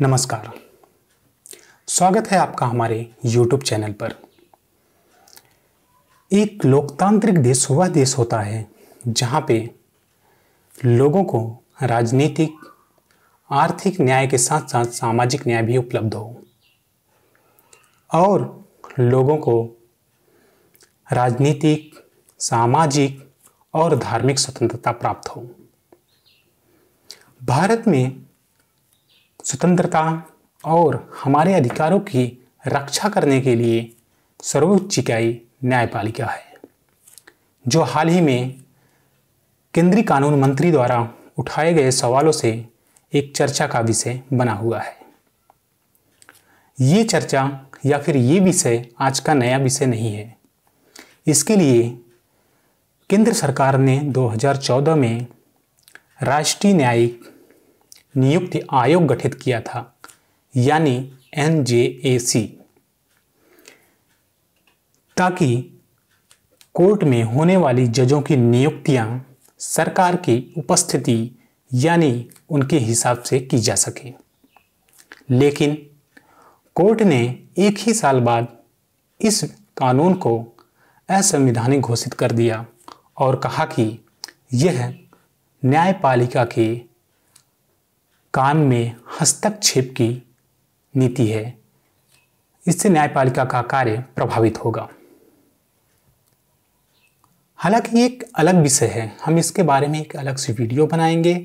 नमस्कार। स्वागत है आपका हमारे YouTube चैनल पर। एक लोकतांत्रिक देश वह देश होता है जहां पे लोगों को राजनीतिक, आर्थिक न्याय के साथ साथ सामाजिक न्याय भी उपलब्ध हो और लोगों को राजनीतिक, सामाजिक और धार्मिक स्वतंत्रता प्राप्त हो। भारत में स्वतंत्रता और हमारे अधिकारों की रक्षा करने के लिए सर्वोच्च इकाई न्यायपालिका है, जो हाल ही में केंद्रीय कानून मंत्री द्वारा उठाए गए सवालों से एक चर्चा का विषय बना हुआ है। ये चर्चा या फिर ये विषय आज का नया विषय नहीं है। इसके लिए केंद्र सरकार ने 2014 में राष्ट्रीय न्यायिक नियुक्ति आयोग गठित किया था, यानी NJAC, ताकि कोर्ट में होने वाली जजों की नियुक्तियां सरकार की उपस्थिति यानी उनके हिसाब से की जा सके। लेकिन कोर्ट ने एक ही साल बाद इस कानून को असंवैधानिक घोषित कर दिया और कहा कि यह न्यायपालिका के काम में हस्तक्षेप की नीति है, इससे न्यायपालिका का कार्य प्रभावित होगा। हालांकि ये एक अलग विषय है, हम इसके बारे में एक अलग सी वीडियो बनाएंगे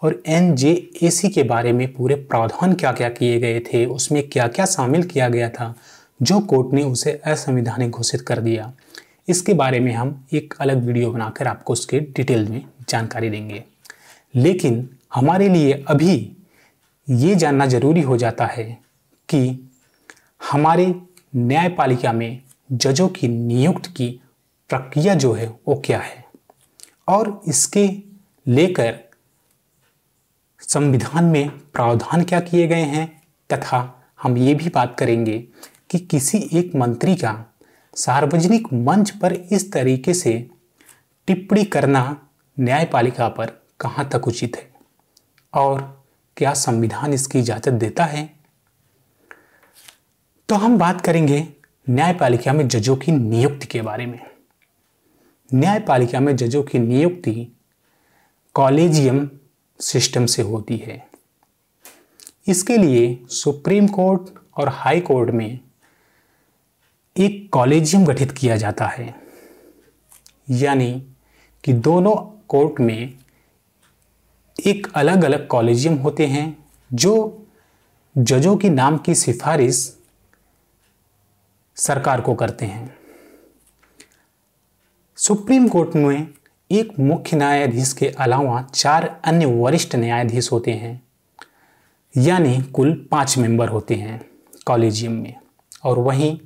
और NJAC के बारे में पूरे प्रावधान क्या क्या किए गए थे, उसमें क्या क्या शामिल किया गया था जो कोर्ट ने उसे असंवैधानिक घोषित कर दिया, इसके बारे में हम एक अलग वीडियो बनाकर आपको उसके डिटेल में जानकारी देंगे। लेकिन हमारे लिए अभी ये जानना जरूरी हो जाता है कि हमारे न्यायपालिका में जजों की नियुक्ति की प्रक्रिया जो है वो क्या है और इसके लेकर संविधान में प्रावधान क्या किए गए हैं, तथा हम ये भी बात करेंगे कि किसी एक मंत्री का सार्वजनिक मंच पर इस तरीके से टिप्पणी करना न्यायपालिका पर कहाँ तक उचित है और क्या संविधान इसकी इजाजत देता है। तो हम बात करेंगे न्यायपालिका में जजों की नियुक्ति के बारे में। न्यायपालिका में जजों की नियुक्ति कॉलेजियम सिस्टम से होती है। इसके लिए सुप्रीम कोर्ट और हाई कोर्ट में एक कॉलेजियम गठित किया जाता है, यानी कि दोनों कोर्ट में एक अलग अलग कॉलेजियम होते हैं जो जजों के नाम की सिफारिश सरकार को करते हैं। सुप्रीम कोर्ट में एक मुख्य न्यायाधीश के अलावा 4 अन्य वरिष्ठ न्यायाधीश होते हैं, यानी कुल 5 मेंबर होते हैं कॉलेजियम में। और वहीं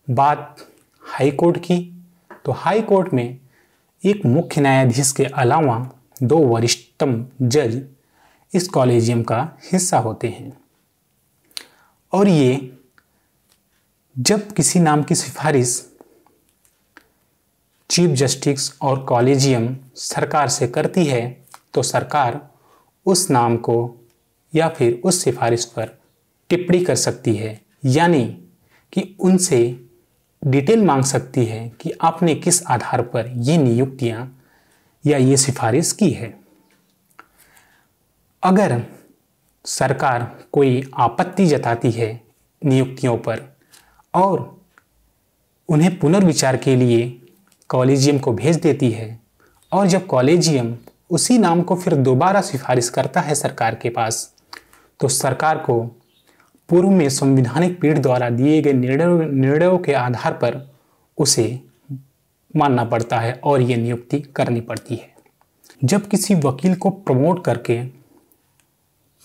बात हाई कोर्ट की, तो हाई कोर्ट में एक मुख्य न्यायाधीश के अलावा 2 वरिष्ठतम जज इस कॉलेजियम का हिस्सा होते हैं। और ये जब किसी नाम की सिफारिश चीफ जस्टिस और कॉलेजियम सरकार से करती है तो सरकार उस नाम को या फिर उस सिफारिश पर टिप्पणी कर सकती है, यानी कि उनसे डिटेल मांग सकती है कि आपने किस आधार पर ये नियुक्तियां या ये सिफारिश की है। अगर सरकार कोई आपत्ति जताती है नियुक्तियों पर और उन्हें पुनर्विचार के लिए कॉलेजियम को भेज देती है और जब कॉलेजियम उसी नाम को फिर दोबारा सिफारिश करता है सरकार के पास, तो सरकार को पूर्व में संवैधानिक पीठ द्वारा दिए गए निर्णयों के आधार पर उसे मानना पड़ता है और ये नियुक्ति करनी पड़ती है। जब किसी वकील को प्रमोट करके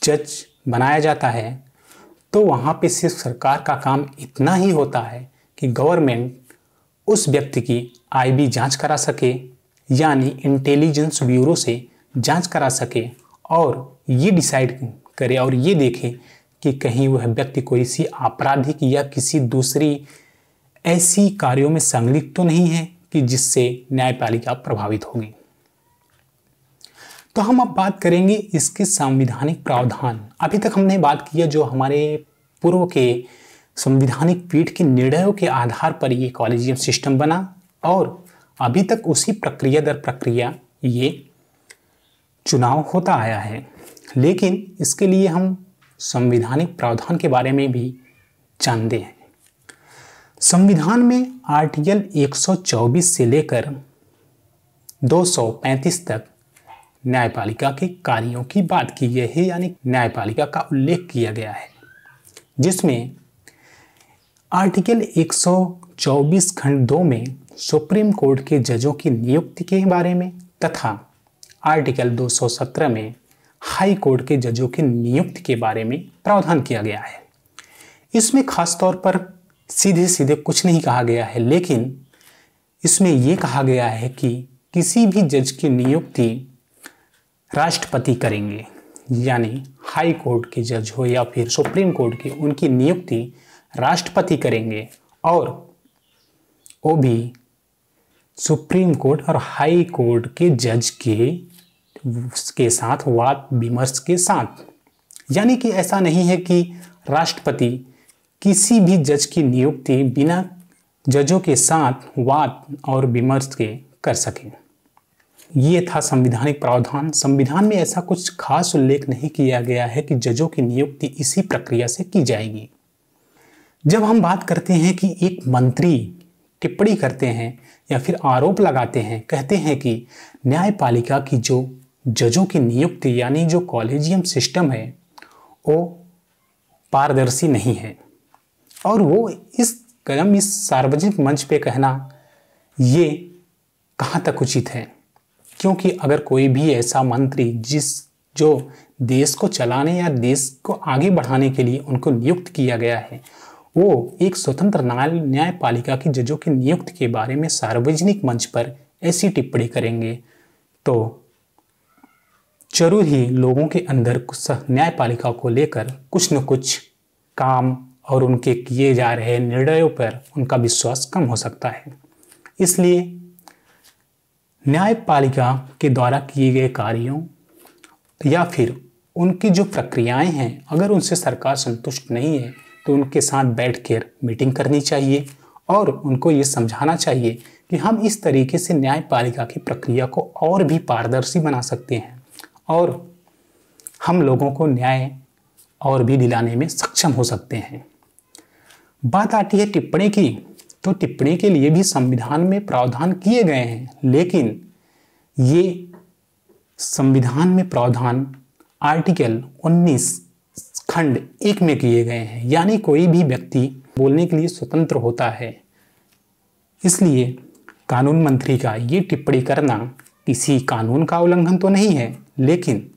जज बनाया जाता है तो वहाँ पे सिर्फ सरकार का काम इतना ही होता है कि गवर्नमेंट उस व्यक्ति की IB जांच करा सके, यानी इंटेलिजेंस ब्यूरो से जांच करा सके और ये डिसाइड करे और ये देखे कि कहीं वह व्यक्ति कोई सी आपराधिक या किसी दूसरी ऐसी कार्यों में संलिप्त तो नहीं है कि जिससे न्यायपालिका प्रभावित होगी। तो हम अब बात करेंगे इसके संवैधानिक प्रावधान। अभी तक हमने बात किया जो हमारे पूर्व के संवैधानिक पीठ के निर्णयों के आधार पर ये कॉलेजियम सिस्टम बना और अभी तक उसी प्रक्रिया दर प्रक्रिया ये चुनाव होता आया है। लेकिन इसके लिए हम संवैधानिक प्रावधान के बारे में भी जानते हैं। संविधान में आर्टिकल 124 से लेकर 235 तक न्यायपालिका के कार्यों की बात की गई है, यानी न्यायपालिका का उल्लेख किया गया है, जिसमें आर्टिकल 124 खंड 2 में सुप्रीम कोर्ट के जजों की नियुक्ति के बारे में तथा आर्टिकल 217 में हाई कोर्ट के जजों की नियुक्ति के बारे में प्रावधान किया गया है। इसमें खास तौर पर सीधे सीधे कुछ नहीं कहा गया है, लेकिन इसमें यह कहा गया है कि किसी भी जज की नियुक्ति राष्ट्रपति करेंगे, यानी हाई कोर्ट के जज हो या फिर सुप्रीम कोर्ट के, उनकी नियुक्ति राष्ट्रपति करेंगे और वो भी सुप्रीम कोर्ट और हाई कोर्ट के जज के साथ वाद विमर्श के साथ। यानी कि ऐसा नहीं है कि राष्ट्रपति किसी भी जज की नियुक्ति बिना जजों के साथ वाद और विमर्श के कर सकें। ये था संवैधानिक प्रावधान। संविधान में ऐसा कुछ खास उल्लेख नहीं किया गया है कि जजों की नियुक्ति इसी प्रक्रिया से की जाएगी। जब हम बात करते हैं कि एक मंत्री टिप्पणी करते हैं या फिर आरोप लगाते हैं, कहते हैं कि न्यायपालिका की जो जजों की नियुक्ति यानी जो कॉलेजियम सिस्टम है वो पारदर्शी नहीं है, और वो इस सार्वजनिक मंच पे कहना ये कहाँ तक उचित है। क्योंकि अगर कोई भी ऐसा मंत्री जो देश को चलाने या देश को आगे बढ़ाने के लिए उनको नियुक्त किया गया है, वो एक स्वतंत्र न्यायपालिका की जजों की नियुक्ति के बारे में सार्वजनिक मंच पर ऐसी टिप्पणी करेंगे तो जरूर ही लोगों के अंदर न्यायपालिका को लेकर कुछ न कुछ काम और उनके किए जा रहे निर्णयों पर उनका विश्वास कम हो सकता है। इसलिए न्यायपालिका के द्वारा किए गए कार्यों या फिर उनकी जो प्रक्रियाएं हैं, अगर उनसे सरकार संतुष्ट नहीं है तो उनके साथ बैठकर मीटिंग करनी चाहिए और उनको ये समझाना चाहिए कि हम इस तरीके से न्यायपालिका की प्रक्रिया को और भी पारदर्शी बना सकते हैं और हम लोगों को न्याय और भी दिलाने में सक्षम हो सकते हैं। बात आती है टिप्पणी की, तो टिप्पणी के लिए भी संविधान में प्रावधान किए गए हैं, लेकिन ये संविधान में प्रावधान आर्टिकल 19 खंड 1 में किए गए हैं, यानी कोई भी व्यक्ति बोलने के लिए स्वतंत्र होता है। इसलिए कानून मंत्री का ये टिप्पणी करना किसी कानून का उल्लंघन तो नहीं है, लेकिन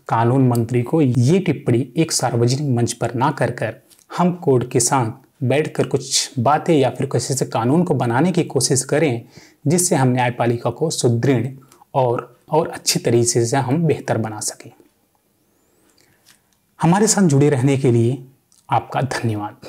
कानून मंत्री को ये टिप्पणी एक सार्वजनिक मंच पर ना कर हम कोर्ट के साथ बैठकर कुछ बातें या फिर किसी से कानून को बनाने की कोशिश करें, जिससे हम न्यायपालिका को सुदृढ़ और अच्छी तरीके से हम बेहतर बना सकें। हमारे साथ जुड़े रहने के लिए आपका धन्यवाद।